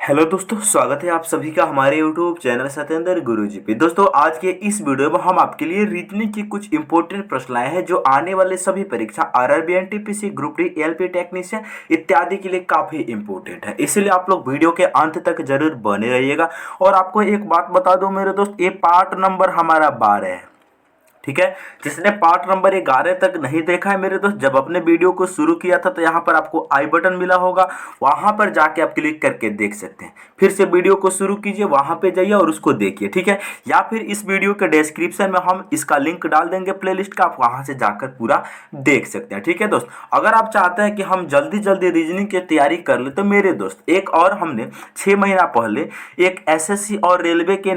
Hello दोस्तों, स्वागत है आप सभी का हमारे यूट्यूब चैनल सत्येंद्र गुरुजी पे। दोस्तों, आज के इस वीडियो में हम आपके लिए रीजनिंग की कुछ इंपॉर्टेंट प्रश्न लाए हैं जो आने वाले सभी परीक्षा RRB, NTPC, group D, LP technician इत्यादि के लिए काफी इंपॉर्टेंट है। इसलिए आप लोग वीडियो के अंत तक जरूर बने रहिएगा। और आपको एक बात बता दूं मेरे दोस्त, ये पार्ट नंबर हमारा 12 है, ठीक है। जिसने पार्ट नंबर 11 तक नहीं देखा है मेरे दोस्त, जब अपने वीडियो को शुरू किया था तो यहाँ पर आपको आई बटन मिला होगा, वहां पर जाके आप क्लिक करके देख सकते हैं। फिर से वीडियो को शुरू कीजिए, वहां पे जाइए और उसको देखिए, ठीक है। या फिर इस वीडियो के डिस्क्रिप्शन में हम इसका लिंक डाल देंगे प्लेलिस्ट का, आप वहां से जाकर पूरा देख सकते हैं, ठीक है दोस्त। अगर आप चाहते हैं कि हम जल्दी जल्दी रीजनिंग की तैयारी कर ले तो मेरे दोस्त एक और हमने 6 महीना पहले एक एसएससी और रेलवे के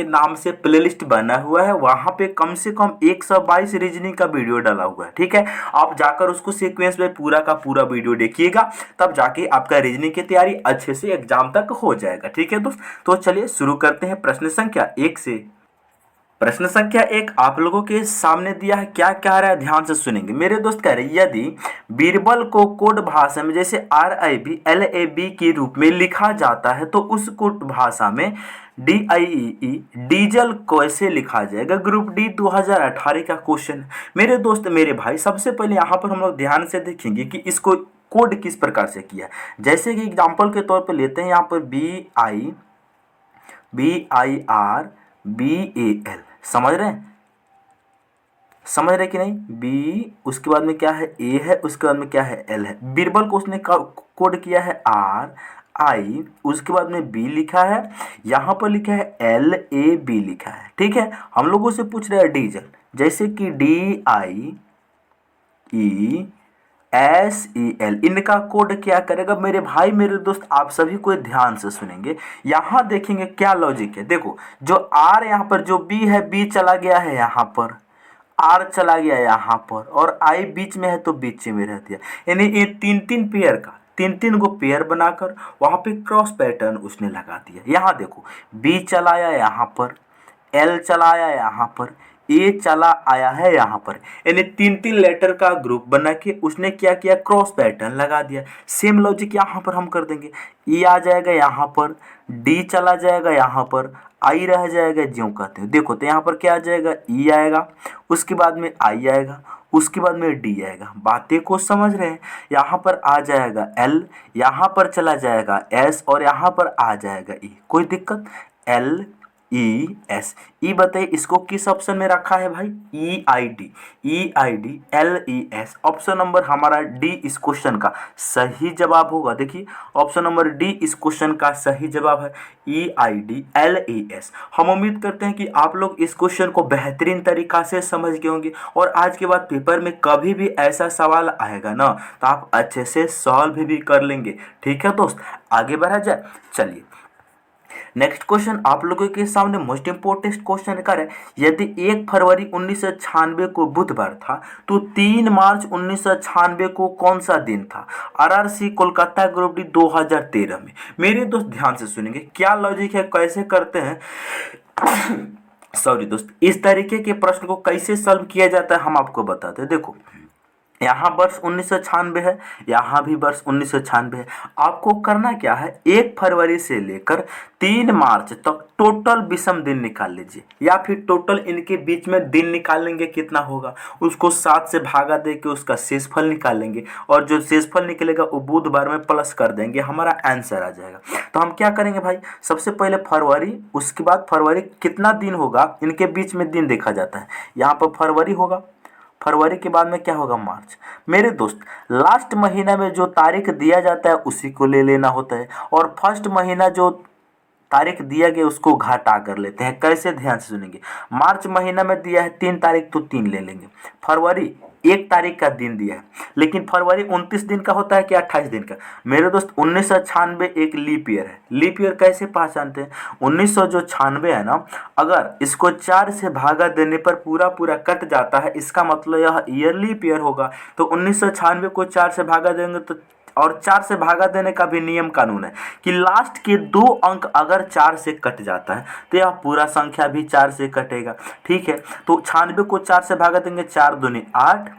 नाम से प्लेलिस्ट बना हुआ है। वहां पे कम से कम 122 रीजनिंग का वीडियो डाला हुआ है, ठीक है। आप जाकर उसको सीक्वेंस में पूरा का पूरा वीडियो देखिएगा, तब जाके आपका रीजनिंग की तैयारी अच्छे से एग्जाम तक हो जाएगा, ठीक है दोस्त। तो चलिए शुरू करते हैं प्रश्न संख्या 1 से। प्रश्न संख्या 1 आप लोगों के सामने दिया है, क्या कह रहा है ध्यान से सुनेंगे मेरे दोस्त। कह रहे यदि बीरबल को कोड भाषा में जैसे RIB LAB के रूप में लिखा जाता है तो उस कोड भाषा में DIE डीजल कैसे लिखा जाएगा। ग्रुप डी 2018 का क्वेश्चन मेरे दोस्त मेरे भाई। सबसे पहले यहाँ पर हम लोग ध्यान से देखेंगे कि इसको कोड किस प्रकार से किया। जैसे कि एग्जाम्पल के तौर पर लेते हैं यहाँ पर BIRBAL, समझ रहे हैं, समझ रहे कि नहीं। बी उसके बाद में क्या है, ए है, उसके बाद में क्या है, एल है। बीरबल को उसने कोड किया है RI, उसके बाद में बी लिखा है, यहाँ पर लिखा है LAB लिखा है, ठीक है। हम लोगों से पूछ रहे हैं डीजल, जैसे कि DIESEL, इनका कोड क्या करेगा मेरे भाई मेरे दोस्त। आप सभी को ध्यान से सुनेंगे, यहाँ देखेंगे क्या लॉजिक है। देखो जो आर यहाँ पर जो बी है, बी चला गया है यहाँ पर, आर चला गया यहाँ पर, और आई बीच में है तो बीच में रह दिया। यानी ये तीन पेयर का तीन गो पेयर बनाकर वहां पे क्रॉस पैटर्न उसने लगा दिया। यहाँ देखो बी चलाया यहाँ पर, एल चलाया यहाँ पर, ए चला आया है यहाँ पर, यानी तीन लेटर का ग्रुप बना के उसने क्या किया, क्रॉस पैटर्न लगा दिया। सेम लॉजिक यहाँ पर हम कर देंगे। ई आ जाएगा यहाँ पर, डी चला जाएगा यहाँ पर, आई रह जाएगा, ज्यों कहते हैं। देखो तो यहाँ पर क्या आ जाएगा, ई आएगा, उसके बाद में आई आएगा, उसके बाद में डी आएगा। बातें को समझ रहे हैं। यहाँ पर आ जाएगा एल, यहाँ पर चला जाएगा एस, और यहाँ पर आ जाएगा ई। कोई दिक्कत। LES, ई बताइए इसको किस ऑप्शन में रखा है भाई, EID ऑप्शन नंबर हमारा डी इस क्वेश्चन का सही जवाब होगा। देखिए ऑप्शन नंबर डी इस क्वेश्चन का सही जवाब है, EIDLES। हम उम्मीद करते हैं कि आप लोग इस क्वेश्चन को बेहतरीन तरीका से समझ गए होंगे, और आज के बाद पेपर में कभी भी ऐसा सवाल आएगा ना तो आप अच्छे से सॉल्व भी कर लेंगे, ठीक है दोस्त। आगे बढ़ा जाए, चलिए नेक्स्ट क्वेश्चन आप लोगों के सामने मोस्ट इंपोर्टेंट क्वेश्चन कर है। यदि 1 फरवरी 1996 को बुधवार था तो 3 मार्च 1996 को कौन सा दिन था। RRC कोलकाता ग्रुप डी 2013 में। मेरे दोस्त ध्यान से सुनेंगे क्या लॉजिक है, कैसे करते हैं सॉरी दोस्त, इस तरीके के प्रश्न को कैसे सॉल्व किया जाता है हम आपको बताते हैं। देखो यहाँ वर्ष 1996 है, यहाँ भी वर्ष 1996 है। आपको करना क्या है, 1 फरवरी से लेकर 3 मार्च तक टोटल विषम दिन निकाल लीजिए, या फिर टोटल इनके बीच में दिन निकालेंगे कितना होगा, उसको 7 से भागा दे के उसका शेषफल निकाल लेंगे, और जो शेषफल निकलेगा वो बुधवार में प्लस कर देंगे, हमारा आंसर आ जाएगा। तो हम क्या करेंगे भाई, सबसे पहले फरवरी, उसके बाद फरवरी कितना दिन होगा, इनके बीच में दिन देखा जाता है। यहाँ पर फरवरी होगा, फरवरी के बाद में क्या होगा, मार्च। मेरे दोस्त लास्ट महीना में जो तारीख दिया जाता है उसी को ले लेना होता है, और फर्स्ट महीना जो तारीख दिया गया उसको घटा कर लेते हैं। कैसे, ध्यान से सुनेंगे। मार्च महीना में दिया है 3 तारीख तो 3 ले लेंगे। फरवरी 1 तारीख का दिन दिया है, लेकिन फरवरी 29 दिन का होता है कि 28 दिन का। मेरे दोस्त 1996 एक लीप ईयर है। लीप ईयर कैसे पहचानते हैं, 1996 है ना, अगर इसको 4 से भागा देने पर पूरा कट जाता है, इसका मतलब यह ईयर लीप ईयर होगा। तो 1996 को 4 से भागा देंगे तो, और 4 से भागा देने का भी नियम कानून है कि लास्ट के 2 अंक अगर 4 से कट जाता है तो यह पूरा संख्या भी 4 से कटेगा, ठीक है। तो 96 को 4 से भागा देंगे, 4 दूनी 8,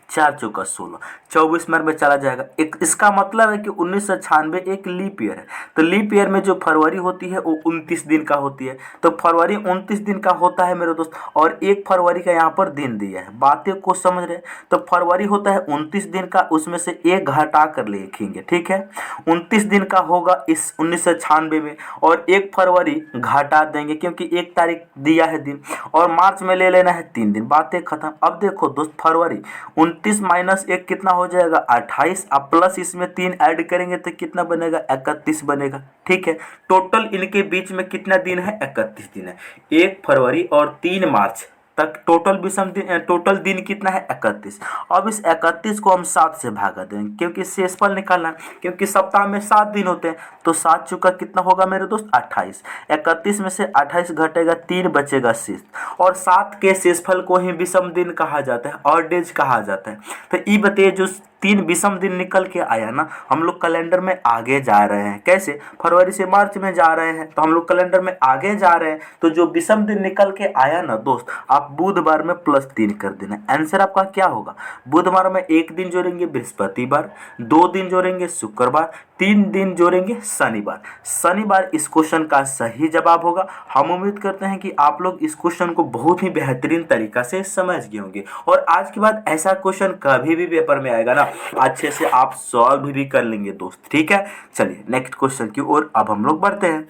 4 चौका 16, 24 में चला जाएगा। एक इसका मतलब है कि 1996 एक लीप ईयर है। तो लीप ईयर में जो फरवरी होती है वो 29 दिन का होती है। तो फरवरी 29 दिन का होता है मेरे दोस्त, और 1 फरवरी का यहाँ पर दिन दिया है। बातें को समझ रहे हैं? तो फरवरी होता है 29 दिन का, उसमें से एक घटा कर लिखेंगे, ठीक है। 29 दिन का होगा इस 1996 में, और 1 फरवरी घटा देंगे क्योंकि 1 तारीख दिया है दिन, और मार्च में ले लेना है 3 दिन। बातें खत्म। अब देखो दोस्त, फरवरी 29 माइनस 1 कितना हो जाएगा 28, अब प्लस इसमें 3 ऐड करेंगे तो कितना बनेगा 31 बनेगा, ठीक है। टोटल इनके बीच में कितना दिन है 31 दिन है। 1 फरवरी और 3 मार्च तक टोटल विषम दिन, टोटल दिन कितना है 31। अब इस 31 को हम 7 से भागा देंगे क्योंकि शेषफल निकालना है, क्योंकि सप्ताह में 7 दिन होते हैं। तो 7 चुका कितना होगा मेरे दोस्त 28। 31 में से 28 घटेगा 3 बचेगा शेष, और 7 के शेषफल को ही विषम दिन कहा जाता है, ऑड डेज कहा जाता है। तो ये बताइए जो 3 विषम दिन निकल के आया ना, हम लोग कैलेंडर में आगे जा रहे हैं। कैसे? फरवरी से मार्च में जा रहे हैं तो हम लोग कैलेंडर में आगे जा रहे हैं। तो जो विषम दिन निकल के आया ना दोस्त, आप बुधवार में +3 कर देना। आंसर आपका क्या होगा? बुधवार में 1 दिन जोड़ेंगे बृहस्पतिवार, 2 दिन जोड़ेंगे शुक्रवार, 3 दिन जोड़ेंगे शनिवार। शनिवार इस क्वेश्चन का सही जवाब होगा। हम उम्मीद करते हैं कि आप लोग इस क्वेश्चन को बहुत ही बेहतरीन तरीका से समझ गए होंगे, और आज के बाद ऐसा क्वेश्चन कभी भी पेपर में आएगा ना, अच्छे से आप सॉल्व भी कर लेंगे दोस्त, ठीक है। चलिए नेक्स्ट क्वेश्चन की ओर अब हम लोग बढ़ते हैं।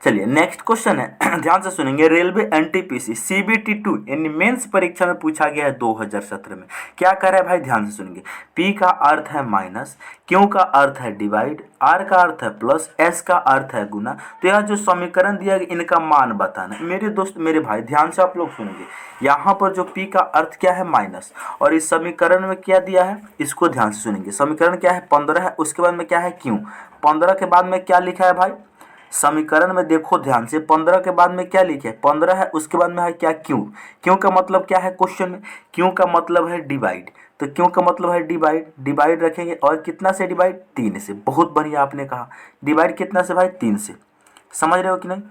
चलिए नेक्स्ट क्वेश्चन है, ध्यान से सुनेंगे। रेलवे एनटीपीसी CBT2 यानी मेंस परीक्षा में पूछा गया है 2017 में। क्या कर रहा है भाई? ध्यान से सुनेंगे। P का अर्थ है माइनस, Q का अर्थ है डिवाइड, R का अर्थ है प्लस, S का अर्थ है गुना। तो यह जो समीकरण दिया गया इनका मान बताना। मेरे दोस्त मेरे भाई ध्यान से आप लोग सुनेंगे। यहाँ पर जो P का अर्थ क्या है माइनस, और इस समीकरण में क्या दिया है इसको ध्यान से सुनेंगे। समीकरण क्या है 15 है, उसके बाद में क्या है Q। 15 के बाद में क्या लिखा है भाई समीकरण में? देखो ध्यान से, 15 के बाद में क्या लिखे? 15 है, उसके बाद में है क्या क्यू। क्यू का मतलब क्या है क्वेश्चन में? क्यू का मतलब है डिवाइड। तो क्यू का मतलब है डिवाइड, डिवाइड रखेंगे, और कितना से डिवाइड? 3 से। बहुत बढ़िया आपने कहा। डिवाइड कितना से भाई? 3 से। समझ रहे हो कि नहीं?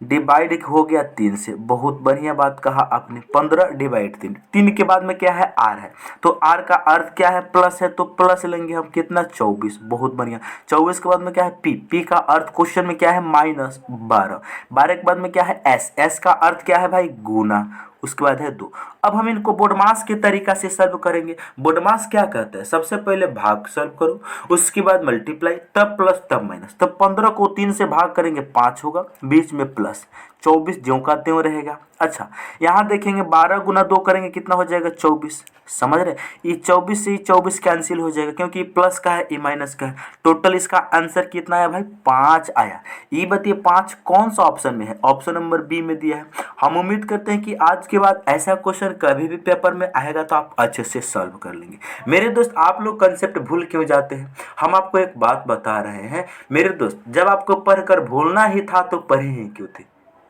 डिवाइड हो गया 3 से। बहुत बढ़िया बात कहा आपने। 15 डिवाइड 3, 3 के बाद में क्या है? आर है। तो आर का अर्थ क्या है? प्लस है, तो प्लस लेंगे हम। कितना? 24। बहुत बढ़िया। 24 के बाद में क्या है? पी। पी का अर्थ क्वेश्चन में क्या है? -12। 12 के बाद में क्या है? एस। एस का अर्थ क्या है भाई? गुना। उसके बाद है 2। अब हम इनको बोडमास के तरीका से सॉल्व करेंगे। बोडमास क्या कहते हैं? सबसे पहले भाग सॉल्व करो, उसके बाद मल्टीप्लाई, तब प्लस, तब माइनस। तब 15 को 3 से भाग करेंगे 5 होगा, बीच में प्लस, 24 ज्यों का त्यों रहेगा। अच्छा, यहाँ देखेंगे 12 गुना 2 करेंगे कितना हो जाएगा? 24। समझ रहे? ये 24 से 24 कैंसिल हो जाएगा क्योंकि प्लस का है, ये माइनस का है। टोटल इसका आंसर कितना आया भाई? 5 आया। ये बताइए 5 कौन सा ऑप्शन में है? ऑप्शन नंबर बी में दिया है। हम उम्मीद करते हैं कि आज के बाद ऐसा क्वेश्चन कभी भी पेपर में आएगा तो आप अच्छे से सॉल्व कर लेंगे। मेरे दोस्त आप लोग कंसेप्ट भूल क्यों जाते हैं? हम आपको एक बात बता रहे हैं मेरे दोस्त, जब आपको पढ़कर भूलना ही था तो पढ़े ही क्यों थे?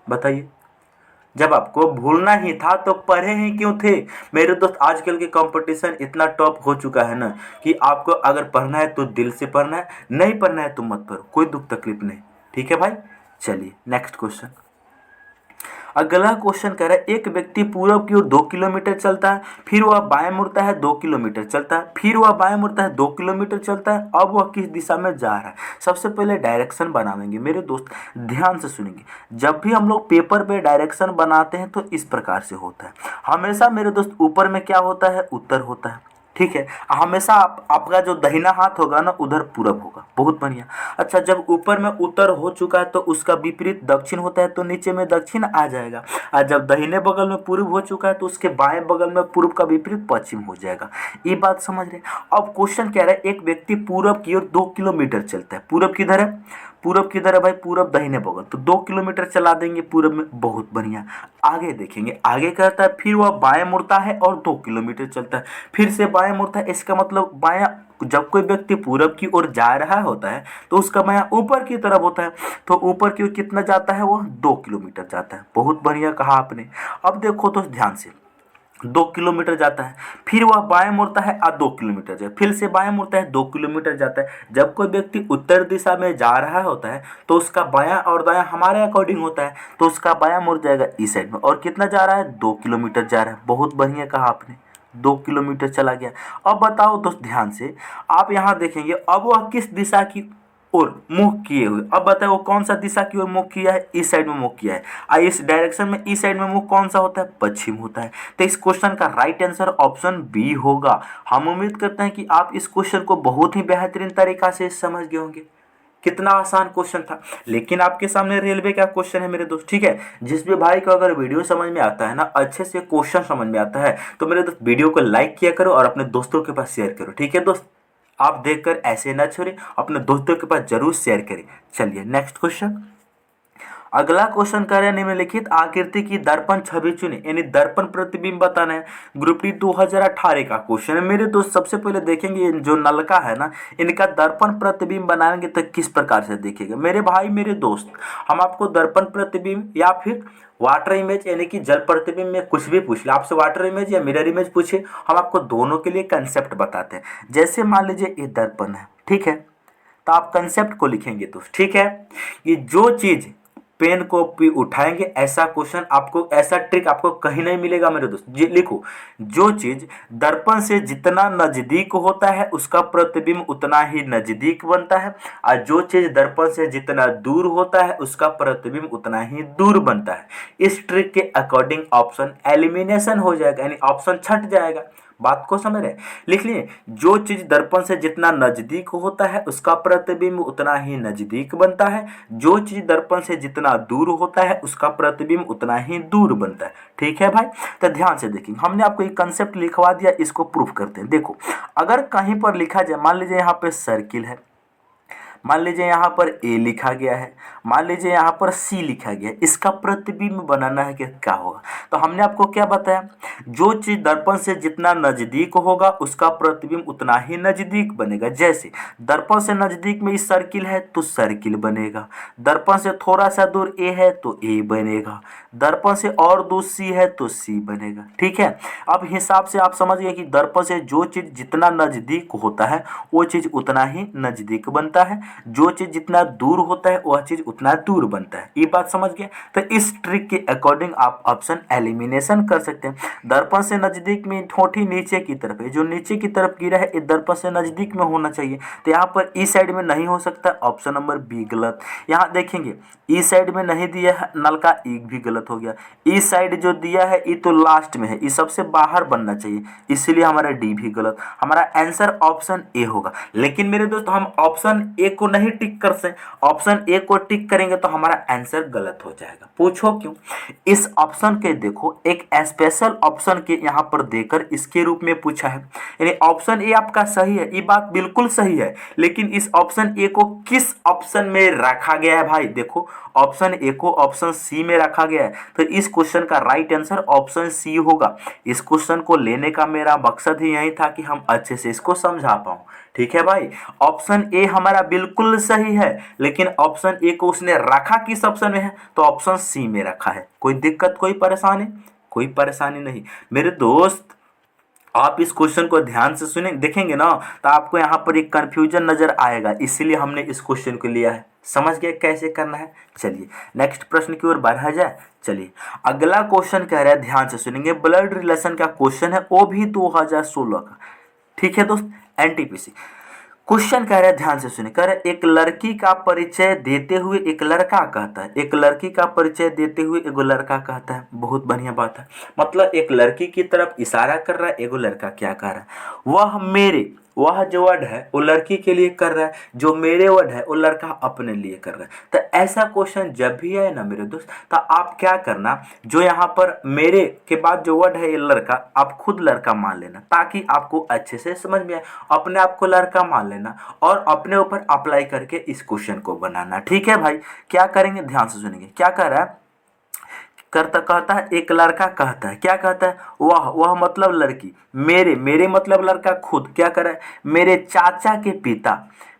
बताइए, जब आपको भूलना ही था तो पढ़े ही क्यों थे? मेरे दोस्त आजकल के कंपटीशन इतना टॉप हो चुका है ना कि आपको अगर पढ़ना है तो दिल से पढ़ना है, नहीं पढ़ना है तो मत पढ़ो, कोई दुख तकलीफ नहीं, ठीक है भाई। चलिए नेक्स्ट क्वेश्चन। अगला क्वेश्चन कह रहा है एक व्यक्ति पूरब की ओर 2 किलोमीटर चलता है, फिर वह बाएं मुड़ता है 2 किलोमीटर चलता है, फिर वह बाएं मुड़ता है 2 किलोमीटर चलता है। अब वह किस दिशा में जा रहा है? सबसे पहले डायरेक्शन बनाएंगे मेरे दोस्त, ध्यान से सुनेंगे। जब भी हम लोग पेपर पे डायरेक्शन बनाते हैं तो इस प्रकार से होता है। हमेशा मेरे दोस्त ऊपर में क्या होता है? उत्तर होता है, ठीक है। हमेशा आपका जो दाहिना हाथ होगा ना उधर पूरब होगा। बहुत बढ़िया। अच्छा, जब ऊपर में उत्तर हो चुका है तो उसका विपरीत दक्षिण होता है, तो नीचे में दक्षिण आ जाएगा। और जब दाहिने बगल में पूर्व हो चुका है तो उसके बाएं बगल में पूर्व का विपरीत पश्चिम हो जाएगा। ये बात समझ रहे? अब क्वेश्चन कह रहा है एक व्यक्ति पूरब की ओर 2 किलोमीटर चलता है। पूरब किधर है? पूरब किधर है भाई? पूरब दाहिने बगल, तो 2 किलोमीटर चला देंगे पूरब में। बहुत बढ़िया। आगे देखेंगे, आगे कहता है फिर वह बाएं मुड़ता है और 2 किलोमीटर चलता है, फिर से बाएं मुड़ता है। इसका मतलब बायां, जब कोई व्यक्ति पूरब की ओर जा रहा होता है तो उसका बायां ऊपर की तरफ होता है, तो ऊपर की ओर कितना जाता है? वह 2 किलोमीटर जाता है। बहुत बढ़िया कहा आपने। अब देखो तो ध्यान से, 2 किलोमीटर जाता है, फिर वह बाएं मुड़ता है और 2 किलोमीटर जाता है, फिर से बाएं मुड़ता है 2 किलोमीटर जाता है। जब कोई व्यक्ति उत्तर दिशा में जा रहा होता है तो उसका बायां और दायां हमारे अकॉर्डिंग होता है, तो उसका बायां मुड़ जाएगा इस साइड में। और कितना जा रहा है? 2 किलोमीटर जा रहा है। बहुत बढ़िया कहा आपने, 2 किलोमीटर चला गया। अब बताओ दोस्त ध्यान से, आप यहाँ देखेंगे अब वह किस दिशा की ओर मुख किए हुए। अब बताओ वो कौन सा दिशा की ओर मुख किया है, इस साइड में मुख किया है। इस डायरेक्शन में इस साइड में मुख कौन सा होता है, पश्चिम होता है। तो इस क्वेश्चन का राइट आंसर ऑप्शन बी होगा। हम उम्मीद करते हैं कि आप इस क्वेश्चन को बहुत ही बेहतरीन तरीका से समझ गए होंगे। कितना आसान क्वेश्चन था, लेकिन आपके सामने रेलवे का क्वेश्चन है मेरे दोस्त, ठीक है। जिस भी भाई को अगर वीडियो समझ में आता है ना, अच्छे से क्वेश्चन समझ में आता है, तो मेरे दोस्त वीडियो को लाइक किया करो और अपने दोस्तों के पास शेयर करो, ठीक है दोस्त। आप देखकर ऐसे ना छोड़े, अपने दोस्तों के पास जरूर शेयर करें। चलिए नेक्स्ट क्वेश्चन। अगला क्वेश्चन कह रहे हैं निम्नलिखित आकृति की दर्पण छवि चुने, यानी दर्पण प्रतिबिंब बताना है। ग्रुप डी 2018 का क्वेश्चन है मेरे दोस्त। सबसे पहले देखेंगे जो नलका है ना, इनका दर्पण प्रतिबिंब बनाएंगे तो किस प्रकार से देखेगा मेरे भाई मेरे दोस्त। हम आपको दर्पण प्रतिबिंब या फिर वाटर इमेज यानी कि जल प्रतिबिंब में कुछ भी पूछ ले, आपसे वाटर इमेज या मिरर इमेज पूछे, हम आपको दोनों के लिए कंसेप्ट बताते हैं। जैसे मान लीजिए ये दर्पण है, ठीक है, तो आप कंसेप्ट को लिखेंगे तो ठीक है। ये जो चीज पेन को भी उठाएंगे, ऐसा क्वेश्चन आपको, ऐसा ट्रिक आपको कहीं नहीं मिलेगा मेरे दोस्त जी। लिखो, जो चीज दर्पण से जितना नजदीक होता है उसका प्रतिबिंब उतना ही नजदीक बनता है, और जो चीज दर्पण से जितना दूर होता है उसका प्रतिबिंब उतना ही दूर बनता है। इस ट्रिक के अकॉर्डिंग ऑप्शन एलिमिनेशन हो जाएगा, यानी ऑप्शन छट जाएगा। बात को समझ रहे, लिख लिए, जो चीज दर्पण से जितना नजदीक होता है उसका प्रतिबिंब उतना ही नजदीक बनता है, जो चीज दर्पण से जितना दूर होता है उसका प्रतिबिंब उतना ही दूर बनता है। ठीक है भाई, तो ध्यान से देखिए, हमने आपको एक कंसेप्ट लिखवा दिया, इसको प्रूफ करते हैं। देखो, अगर कहीं पर लिखा जाए, मान लीजिए यहाँ पे सर्किल है, मान लीजिए यहाँ पर ए लिखा गया है, मान लीजिए यहाँ पर सी लिखा गया है, इसका प्रतिबिंब बनाना है कि क्या होगा। तो हमने आपको क्या बताया, जो चीज दर्पण से जितना नजदीक होगा उसका प्रतिबिंब उतना ही नजदीक बनेगा। जैसे दर्पण से नजदीक में इस सर्किल है तो सर्किल बनेगा, दर्पण से थोड़ा सा दूर ए है तो ए बनेगा, दर्पण से और दूर सी है तो सी बनेगा। ठीक है, अब हिसाब से आप समझ गए कि दर्पण से जो चीज जितना नजदीक होता है वो चीज उतना ही नजदीक बनता है, जो चीज जितना दूर होता है वह चीज उतना दूर बनता है। ये बात समझ गए। तो इस ट्रिक के अकॉर्डिंग आप ऑप्शन एलिमिनेशन कर सकते हैं। दर्पण से नजदीक में ठोठी नीचे की तरफ है, जो नीचे की तरफ गिरा है ये दर्पण से नजदीक में होना चाहिए, तो यहाँ पर ई साइड में नहीं हो सकता, ऑप्शन नंबर बी गलत। यहाँ देखेंगे ई साइड में नहीं दिया है नल का, ई भी गलत हो गया। ई साइड जो दिया है ये तो लास्ट में है, ये सबसे बाहर बनना चाहिए, इसीलिए हमारा डी भी गलत। हमारा आंसर ऑप्शन ए होगा। लेकिन मेरे दोस्त हम ऑप्शन ए को नहीं टिक कर सकते, ऑप्शन ए को टिक करेंगे तो हमारा आंसर गलत हो जाएगा। पूछो क्यों? इस ऑप्शन के देखो एक स्पेशल ऑप्शन के यहाँ पर देकर इसके रूप में पूछा है, यानी ऑप्शन ए आपका सही है, ये बात बिल्कुल सही है, लेकिन इस ऑप्शन ए को किस ऑप्शन में रखा गया है भाई? देखो, ऑप्शन ए को ऑप्शन सी में रखा गया है, तो इस क्वेश्चन का राइट आंसर ऑप्शन सी होगा। इस क्वेश्चन को लेने का मेरा मकसद ही यही था कि हम अच्छे से इसको समझा पाऊं। ठीक है भाई, ऑप्शन ए हमारा बिल्कुल सही है, लेकिन ऑप्शन ए को उसने रखा किस ऑप्शन में है? तो ऑप्शन सी में रखा है। कोई दिक्कत, कोई परेशानी? कोई परेशानी नहीं मेरे दोस्त। आप इस क्वेश्चन को ध्यान से सुने देखेंगे ना, तो आपको यहाँ पर एक कंफ्यूजन नजर आएगा, इसीलिए हमने इस क्वेश्चन को लिया है। समझ गए कैसे करना है? चलिए नेक्स्ट प्रश्न की ओर बढ़ा जाए। चलिए अगला क्वेश्चन कह रहा है, ध्यान से सुनेंगे, ब्लड रिलेशन का क्वेश्चन है, वो भी 2016 का। ठीक है दोस्त, एनटीपीसी क्वेश्चन कह रहा है, ध्यान से सुनिए। कह रहा है एक लड़की का परिचय देते हुए एक लड़का कहता है, एक लड़की का परिचय देते हुए एगो लड़का कहता है। बहुत बढ़िया बात है, मतलब एक लड़की की तरफ इशारा कर रहा है, एगो लड़का क्या कर रहा है, वह मेरे, वह जो वर्ड है वो लड़की के लिए कर रहा है, जो मेरे वर्ड है वो लड़का अपने लिए कर रहा है। तो ऐसा क्वेश्चन जब भी आए ना मेरे दोस्त, तो आप क्या करना, जो यहाँ पर मेरे के बाद जो वर्ड है ये लड़का, आप खुद लड़का मान लेना, ताकि आपको अच्छे से समझ में आए। अपने आप को लड़का मान लेना और अपने ऊपर अप्लाई करके इस क्वेश्चन को बनाना। ठीक है भाई, क्या करेंगे ध्यान से सुनेंगे। क्या कर रहा है, कहता है एक लड़का कहता है, क्या कहता है, वह मतलब लड़की, मेरे, मेरे मतलब लड़का खुद क्या कर रहा है, मेरे चाचा के पिता,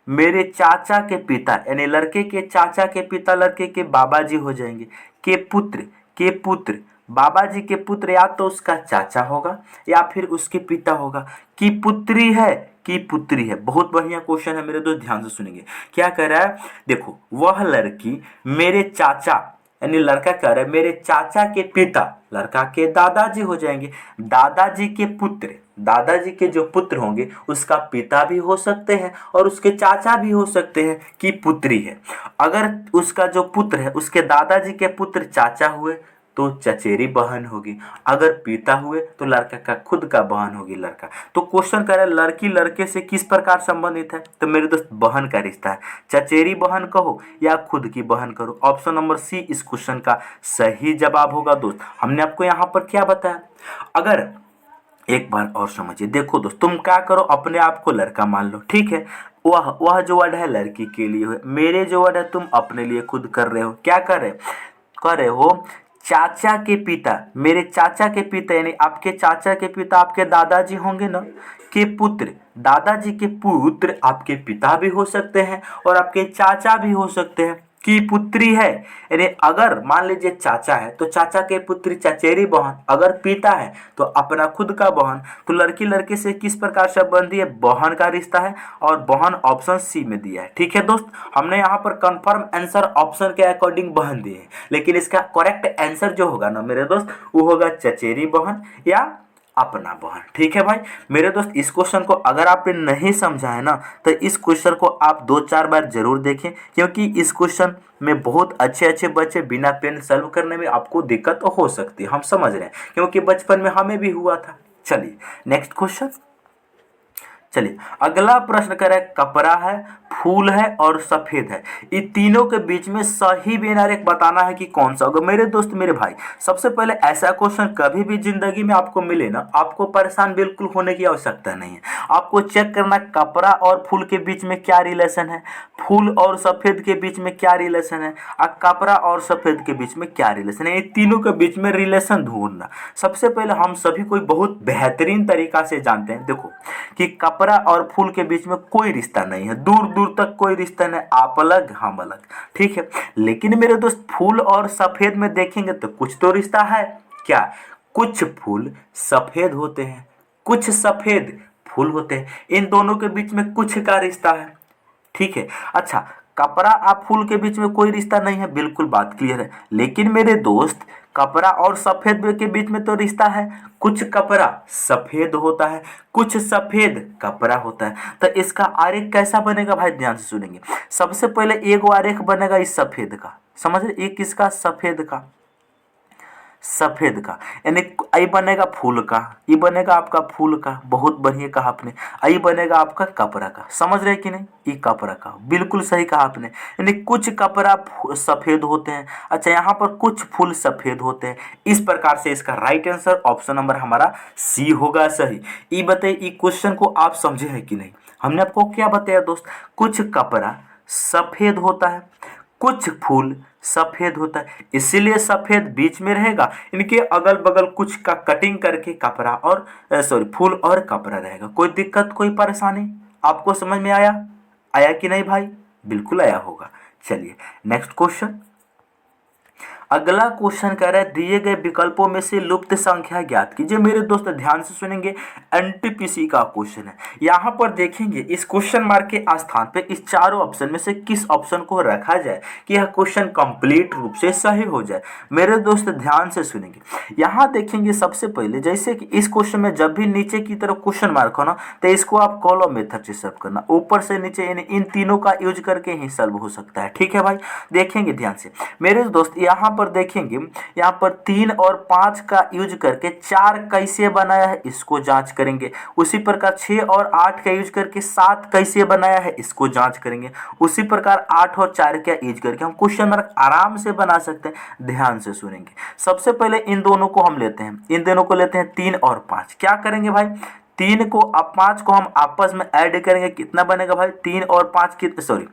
मेरे चाचा के पिता, यानी लड़के के चाचा के पिता लड़के के बाबा जी हो जाएंगे, के पुत्र, के पुत्र, बाबा जी के पुत्र या तो उसका चाचा होगा या फिर उसके पिता होगा, की पुत्री है, की पुत्री है। बहुत बढ़िया क्वेश्चन है मेरे दोस्त, ध्यान से सुनेंगे। क्या कह रहा है, देखो, वह लड़की मेरे चाचा, यानी लड़का कह रहा है मेरे चाचा के पिता, लड़का के दादाजी हो जाएंगे, दादाजी के पुत्र, दादाजी के जो पुत्र होंगे उसका पिता भी हो सकते हैं और उसके चाचा भी हो सकते हैं कि पुत्री है। अगर उसका जो पुत्र है उसके दादाजी के पुत्र चाचा हुए तो चचेरी बहन होगी, अगर पिता हुए तो लड़का का खुद का बहन होगी लड़का। तो क्वेश्चन कह रहा है लड़की लड़के से किस प्रकार संबंधित है, तो मेरे दोस्त बहन का रिश्ता है। चचेरी बहन कहो या खुद की बहन करो, ऑप्शन नंबर सी इस क्वेश्चन का सही जवाब होगा। दोस्त हमने आपको यहाँ पर क्या बताया, अगर एक बार और समझिए, देखो दोस्त तुम क्या करो, अपने आप को लड़का मान लो, ठीक है। वह जो वर्ड है लड़की के लिए है, मेरे जो वर्ड है तुम अपने लिए खुद कर रहे हो। क्या कर रहे हो, चाचा के पिता, मेरे चाचा के पिता यानी आपके चाचा के पिता आपके दादाजी होंगे ना, के पुत्र, दादाजी के पुत्र आपके पिता भी हो सकते हैं और आपके चाचा भी हो सकते हैं की पुत्री है। यानी अगर मान लीजिए चाचा है तो चाचा के पुत्री चचेरी बहन, अगर पिता है तो अपना खुद का बहन। तो लड़की लड़के से किस प्रकार संबंधी है, बहन का रिश्ता है और बहन ऑप्शन सी में दिया है। ठीक है दोस्त, हमने यहाँ पर कंफर्म आंसर ऑप्शन के अकॉर्डिंग बहन दिए है, लेकिन इसका करेक्ट आंसर जो होगा ना मेरे दोस्त वो होगा चचेरी बहन या अपना बहन। ठीक है भाई मेरे दोस्त, इस क्वेश्चन को अगर आपने नहीं समझा है ना तो इस क्वेश्चन को आप 2-4 बार जरूर देखें, क्योंकि इस क्वेश्चन में बहुत अच्छे बच्चे बिना पेन सॉल्व करने में आपको दिक्कत हो सकती है, हम समझ रहे हैं, क्योंकि बचपन में हमें भी हुआ था। चलिए नेक्स्ट क्वेश्चन, चलिए अगला प्रश्न करें, कपड़ा है, फूल है और सफेद है, इन तीनों के बीच में सही बिनारेख बताना है कि कौन सा होगा। मेरे दोस्त मेरे भाई, सबसे पहले ऐसा क्वेश्चन कभी भी जिंदगी में आपको मिले ना, आपको परेशान बिल्कुल होने की आवश्यकता नहीं है। आपको चेक करना कपड़ा और फूल के बीच में क्या रिलेशन है, फूल और सफेद के बीच में क्या रिलेशन है, और कपड़ा और सफेद के बीच में क्या रिलेशन है, इन तीनों के बीच में रिलेशन ढूंढना। सबसे पहले हम सभी कोई बहुत बेहतरीन तरीका से जानते हैं, देखो कि कपड़ा और फूल के बीच में कोई रिश्ता नहीं है, दूर दूर तक कोई रिश्ता नहीं, आप अलग हम अलग, ठीक है। लेकिन मेरे दोस्त फूल और सफेद में देखेंगे तो कुछ तो रिश्ता है। क्या, कुछ फूल सफेद होते हैं, कुछ सफेद फूल होते हैं, इन दोनों के बीच में कुछ का रिश्ता है, ठीक है। अच्छा, कपड़ा और फूल के बीच में कोई रिश्ता नहीं है, बिल्कुल बात क्लियर है। लेकिन मेरे दोस्त कपड़ा और सफेद के बीच में तो रिश्ता है, कुछ कपड़ा सफेद होता है, कुछ सफेद कपड़ा होता है। तो इसका आरेख कैसा बनेगा भाई, ध्यान से सुनेंगे। सबसे पहले एक आरेख बनेगा इस सफेद का, समझ रहे, एक किसका, सफेद का, सफेद का, यानी आई बनेगा फूल का, ई बनेगा आपका फूल का, बहुत बढ़िया कहा आपने। आई बनेगा आपका कपड़ा का, समझ रहे कि नहीं, ई कपड़ा का, बिल्कुल सही कहा आपने। यानी कुछ कपड़ा सफेद होते हैं, अच्छा यहाँ पर कुछ फूल सफेद होते हैं। इस प्रकार से इसका राइट आंसर ऑप्शन नंबर हमारा सी होगा सही। ई बताइए, ई क्वेश्चन को आप समझे हैं कि नहीं। हमने आपको क्या बताया दोस्त, कुछ कपड़ा सफेद होता है, कुछ फूल सफेद होता है, इसीलिए सफेद बीच में रहेगा, इनके अगल बगल कुछ का कटिंग करके कपड़ा और फूल और कपड़ा रहेगा। कोई दिक्कत कोई परेशानी आपको समझ में आया, आया कि नहीं भाई, बिल्कुल आया होगा। चलिए नेक्स्ट क्वेश्चन, अगला क्वेश्चन कह रहा है दिए गए विकल्पों में से लुप्त संख्या ज्ञात कीजिए। मेरे दोस्त ध्यान से सुनेंगे, एनटीपीसी का क्वेश्चन है। यहाँ पर देखेंगे इस क्वेश्चन मार्क के स्थान पे इस चारों ऑप्शन में से किस ऑप्शन को रखा जाए कि यह क्वेश्चन कंप्लीट रूप से सही हो जाए। मेरे दोस्त ध्यान से सुनेंगे, यहाँ देखेंगे सबसे पहले जैसे कि इस क्वेश्चन में जब भी नीचे की तरफ क्वेश्चन मार्क हो ना तो इसको आप कॉलम मेथड से सॉल्व करना, ऊपर से नीचे, यानी इन तीनों का यूज करके ही सॉल्व हो सकता है। ठीक है भाई, देखेंगे ध्यान से मेरे दोस्त, यहाँ पर देखेंगे, यहाँ पर 3 और 5 का यूज करके 4 कैसे बनाया है इसको जांच करेंगे। उसी प्रकार 6 और 8 का यूज करके 7 कैसे बनाया है इसको जांच करेंगे। उसी प्रकार 8 और 4 का यूज करके हम क्वेश्चन मार्क आराम से बना सकते हैं। ध्यान से सुनेंगे, सबसे पहले इन दोनों को हम लेते हैं, इन दोनों को लेते हैं 3 और 5। क्या करेंगे भाई, 3 को अब 5 को हम आपस में ऐड करेंगे, कितना बनेगा भाई, 3 और 5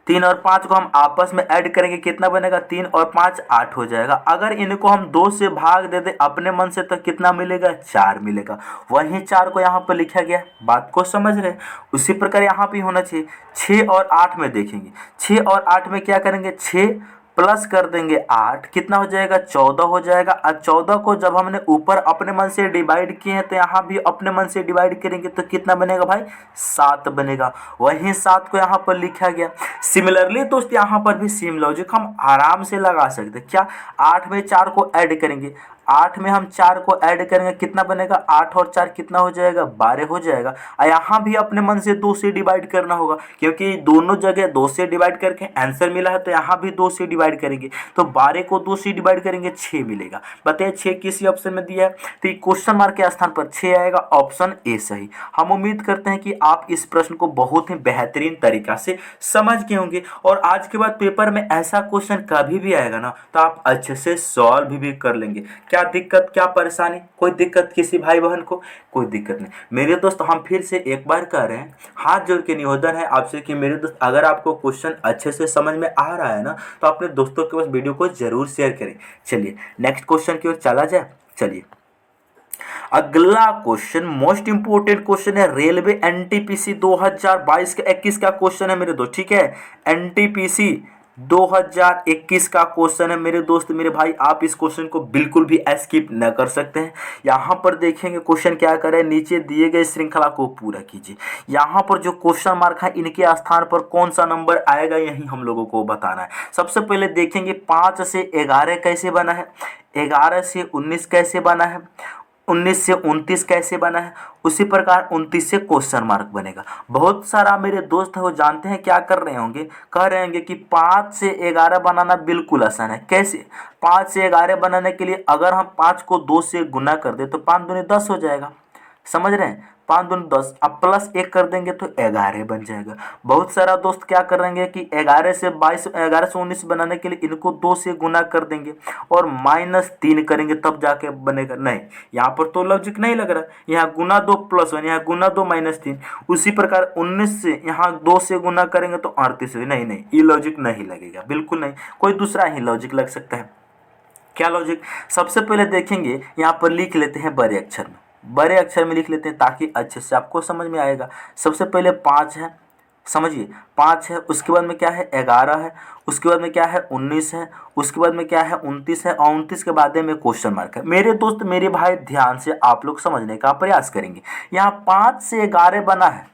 3 और 5 को हम आपस में ऐड करेंगे, कितना बनेगा, 3 और 5 8 हो जाएगा। अगर इनको हम 2 से भाग दे दे अपने मन से तो कितना मिलेगा, 4 मिलेगा। वहीं 4 को यहाँ पर लिखा गया, बात को समझ रहे। उसी प्रकार यहाँ पे होना चाहिए। 6 और 8 में देखेंगे, 6 और 8 में क्या करेंगे, 6 प्लस कर देंगे 8, कितना हो जाएगा, 14 हो जाएगा। और 14 को जब हमने ऊपर अपने मन से डिवाइड किए हैं तो यहाँ भी अपने मन से डिवाइड करेंगे तो कितना बनेगा भाई, 7 बनेगा। वहीं 7 को यहाँ पर लिखा गया। सिमिलरली दोस्त यहाँ पर भी सेम लॉजिक हम आराम से लगा सकते हैं। क्या, 8 में 4 को ऐड करेंगे, 8 में हम 4 को ऐड करेंगे कितना बनेगा, 8 और 4 कितना हो जाएगा, 12 हो जाएगा। यहाँ भी अपने मन से 2 से डिवाइड करना होगा, क्योंकि दोनों जगह 2 से डिवाइड करके आंसर मिला है, तो यहाँ भी 2 से डिवाइड करेंगे, तो 12 को 2 से डिवाइड करेंगे 6 मिलेगा। बताइए 6 किसी ऑप्शन में दिया है, तो क्वेश्चन मार्क के स्थान पर 6 आएगा, ऑप्शन ए सही। हम उम्मीद करते हैं कि आप इस प्रश्न को बहुत ही बेहतरीन तरीका से समझ गए होंगे, और आज के बाद पेपर में ऐसा क्वेश्चन कभी भी आएगा ना, तो आप अच्छे से सॉल्व भी कर लेंगे। क्या दिक्कत, क्या परेशानी, कोई दिक्कत किसी भाई बहन को, कोई दिक्कत नहीं। मेरे दोस्त हम फिर से एक बार कह रहे हैं, हाथ जोड़ के निवेदन है आपसे कि मेरे दोस्त अगर आपको क्वेश्चन अच्छे से समझ में आ रहा है ना, तो अपने दोस्तों के पास वीडियो को जरूर शेयर करें। चलिए नेक्स्ट क्वेश्चन की ओर चला जाए। चलिए अगला क्वेश्चन मोस्ट इंपोर्टेंट क्वेश्चन है, रेलवे एनटीपीसी 2022 का 21 का क्वेश्चन है मेरे दोस्त, ठीक है। एनटीपीसी 2021 का क्वेश्चन है मेरे दोस्त, मेरे भाई, आप इस क्वेश्चन को बिल्कुल भी स्किप न कर सकते हैं। यहाँ पर देखेंगे क्वेश्चन क्या करे, नीचे दिए गए श्रृंखला को पूरा कीजिए। यहाँ पर जो क्वेश्चन मार्क है इनके स्थान पर कौन सा नंबर आएगा यही हम लोगों को बताना है। सबसे पहले देखेंगे 5 से 11 कैसे बना है, 11 से 19 कैसे बना है, 19 से 29 कैसे बना है, उसी प्रकार 29 से क्वेश्चन मार्क बनेगा। बहुत सारा मेरे दोस्त है वो जानते हैं क्या कर रहे होंगे, कह रहे होंगे कि 5 से 11 बनाना बिल्कुल आसान है। कैसे, 5 से 11 बनाने के लिए अगर हम 5 को 2 से गुना कर दे तो 5 दूनी 10 हो जाएगा, समझ रहे हैं, 5 दूनी 10, अब प्लस 1 कर देंगे तो 11 बन जाएगा। बहुत सारा दोस्त क्या करेंगे कि 11 से 22, 11 से 19 बनाने के लिए इनको 2 से गुना कर देंगे और -3 करेंगे तब जाके बनेगा। नहीं, यहाँ पर तो लॉजिक नहीं लग रहा, यहाँ गुना 2 +1, यहाँ गुना 2 -3। उसी प्रकार 19 से यहाँ 2 से गुना करेंगे तो 38। नहीं नहीं, ये लॉजिक नहीं लगेगा, बिल्कुल नहीं, कोई दूसरा ही लॉजिक लग सकता है। क्या लॉजिक, सबसे पहले देखेंगे यहाँ पर लिख लेते हैं बड़े अक्षर में, बड़े अक्षर में लिख लेते हैं ताकि अच्छे से आपको समझ में आएगा। सबसे पहले 5 है, समझिए 5 है, उसके बाद में क्या है 11 है, उसके बाद में क्या है 19 है, उसके बाद में क्या है 29 है, और 29 के बाद में क्वेश्चन मार्क है। मेरे दोस्त मेरे भाई ध्यान से आप लोग समझने का प्रयास करेंगे। यहाँ 5 से 11 बना है,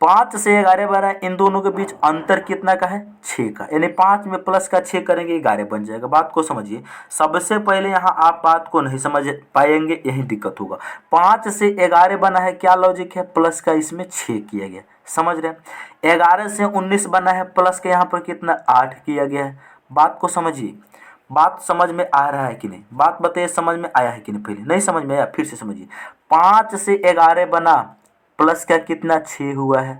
5 से 11 बना है, इन दोनों के बीच अंतर कितना का है, 6 का, यानी 5 में प्लस का 6 करेंगे 11 बन जाएगा। बात को समझिए, सबसे पहले यहाँ आप बात को नहीं समझ पाएंगे, यही दिक्कत होगा। 5 से 11 बना है, क्या लॉजिक है, प्लस का इसमें 6 किया गया, समझ रहे हैं। 11 से 19 बना है, प्लस का यहाँ पर कितना 8 किया गया है। बात को समझिए, बात समझ में आ रहा है कि नहीं, बात बताइए समझ में आया है कि नहीं, पहले नहीं समझ में आया फिर से समझिए। 5 से 11 बना, प्लस का कितना 6 हुआ है,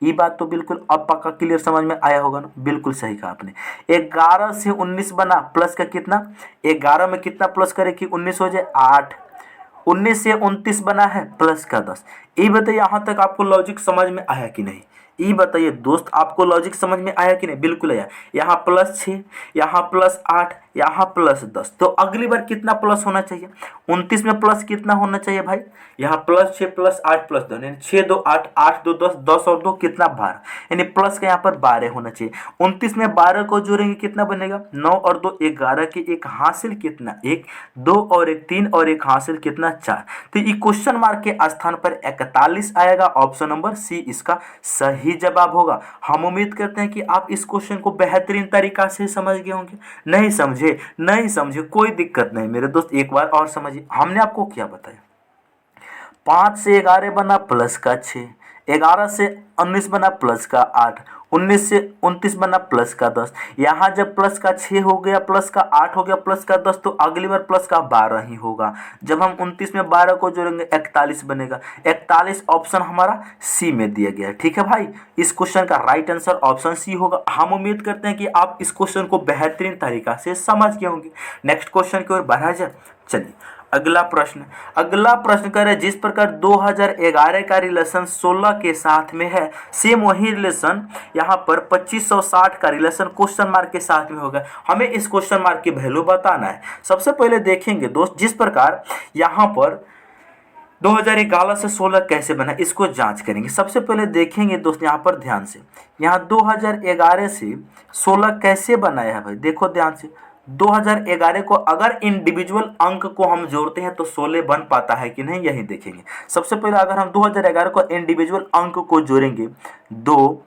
ये बात तो बिल्कुल अब पक्का क्लियर समझ में आया होगा ना, बिल्कुल सही कहा आपने। 11 से 19 बना, प्लस का कितना, 11 में कितना प्लस करे कि 19 हो जाए 8। 19 से 29 बना है, प्लस का 10। ये बताइए यहाँ तक आपको लॉजिक समझ में आया कि नहीं, ये बताइए दोस्त, आपको लॉजिक समझ में आया कि नहीं, बिल्कुल आया। यहाँ +6, यहाँ +8, यहाँ +10, तो अगली बार कितना प्लस होना चाहिए, 29 में प्लस कितना होना चाहिए भाई, यहाँ +6 +8 +2, यानी 6 2 8, 8 2 10, 10 और 2 कितना 12, यानी प्लस का यहाँ पर 12 होना चाहिए। 29 में 12 को जोड़ेंगे कितना बनेगा, 9 और 2 11 के, एक हासिल कितना 1, 2 और 1 3 और एक हासिल कितना 4। तो ये क्वेश्चन मार्क के स्थान पर 41 आएगा, ऑप्शन नंबर सी इसका सही जवाब होगा। हम उम्मीद करते हैं कि आप इस क्वेश्चन को बेहतरीन तरीका से समझ गए होंगे। नहीं समझे, नहीं समझे, कोई दिक्कत नहीं मेरे दोस्त, एक बार और समझिए। हमने आपको क्या बताया, 5 से 11 बना प्लस का 6, 11 से 19 बना प्लस का 8, 19 से 29 बना प्लस का 10। यहाँ जब प्लस का 6 हो गया, प्लस का 8 हो गया, प्लस का 10, तो अगली बार प्लस का 12 ही होगा। जब हम 29 में 12 को जोड़ेंगे 41 बनेगा। 41 ऑप्शन हमारा सी में दिया गया है, ठीक है भाई। इस क्वेश्चन का राइट आंसर ऑप्शन सी होगा। हम उम्मीद करते हैं कि आप इस क्वेश्चन को बेहतरीन तरीका से समझ गए होंगे। नेक्स्ट क्वेश्चन की ओर बढ़ा जाए। चलिए अगला प्रश्न करें, जिस प्रकार 2011 का रिलेशन 16 के साथ में है, सेम वही रिलेशन यहाँ पर 2560 का रिलेशन क्वेश्चन मार्क के साथ में होगा। हमें इस क्वेश्चन मार्क की वैल्यू बताना है। सबसे पहले देखेंगे दोस्त, जिस प्रकार यहाँ पर 2011 से 16 कैसे बना, इसको जांच करेंगे। सबसे पहले देखेंगे दोस्त यहाँ पर ध्यान से, यहाँ 2011 से 16 कैसे बनाया है भाई, देखो ध्यान से। 2011 को अगर इंडिविजुअल अंक को हम जोड़ते हैं तो 16 बन पाता है कि नहीं, यही देखेंगे। सबसे पहले अगर हम 2011 को इंडिविजुअल अंक को जोड़ेंगे, 2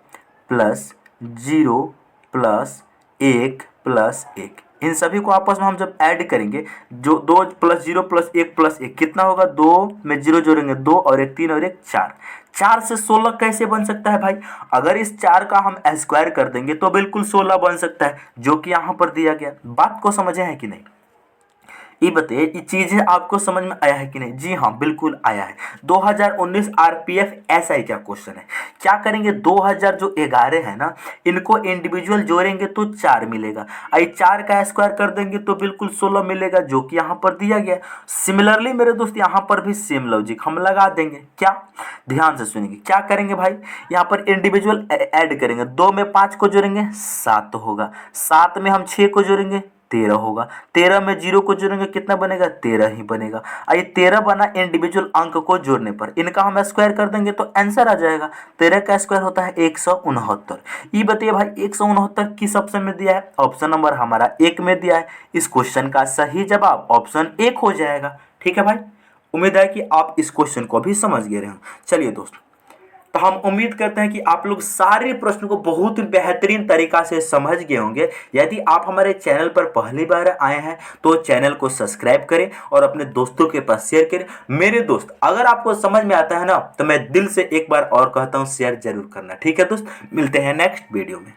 + 0 + 1 + 1, इन सभी को आपस में हम जब ऐड करेंगे, जो 2 + 0 + 1 + 1 कितना होगा, 2 में 0 जोड़ेंगे 2 और 1 3 और 1 4। 4 से 16 कैसे बन सकता है भाई? अगर इस 4 का हम स्क्वायर कर देंगे तो बिल्कुल 16 बन सकता है, जो कि यहाँ पर दिया गया। बात को समझे हैं कि नहीं? ये बताइए, ये चीजें आपको समझ में आया है कि नहीं? जी हाँ, बिल्कुल आया है। 2019 आरपीएफ एसआई का क्वेश्चन है। क्या करेंगे, 2000 जो 11 है ना, इनको इंडिविजुअल जोड़ेंगे तो 4 मिलेगा। आई 4 का स्क्वायर कर देंगे तो बिल्कुल 16 मिलेगा, जो कि यहाँ पर दिया गया। सिमिलरली मेरे दोस्त यहाँ पर भी सेम लॉजिक हम लगा देंगे। क्या, ध्यान से सुनेंगे, क्या करेंगे भाई, यहाँ पर इंडिविजुअल ऐड करेंगे। 2 में 5 को जोड़ेंगे 7 होगा, 7 में हम 6 को जोड़ेंगे 13 होगा, 13 में 0 को जोड़ेंगे कितना बनेगा, 13 ही बनेगा। ये 13 बना इंडिविजुअल अंक को जोड़ने पर, इनका हम स्क्वायर कर देंगे तो आंसर आ जाएगा। 13 का स्क्वायर होता है 169। ये बताइए भाई, 169 किस ऑप्शन में दिया है? ऑप्शन नंबर हमारा 1 में दिया है। इस क्वेश्चन का सही जवाब ऑप्शन 1 हो जाएगा। ठीक है भाई, उम्मीद है कि आप इस क्वेश्चन को भी समझ गए हैं। चलिए दोस्तों, तो हम उम्मीद करते हैं कि आप लोग सारे प्रश्नों को बहुत ही बेहतरीन तरीका से समझ गए होंगे। यदि आप हमारे चैनल पर पहली बार आए हैं तो चैनल को सब्सक्राइब करें और अपने दोस्तों के पास शेयर करें। मेरे दोस्त, अगर आपको समझ में आता है ना, तो मैं दिल से एक बार और कहता हूं, शेयर जरूर करना। ठीक है दोस्त, मिलते हैं नेक्स्ट वीडियो में।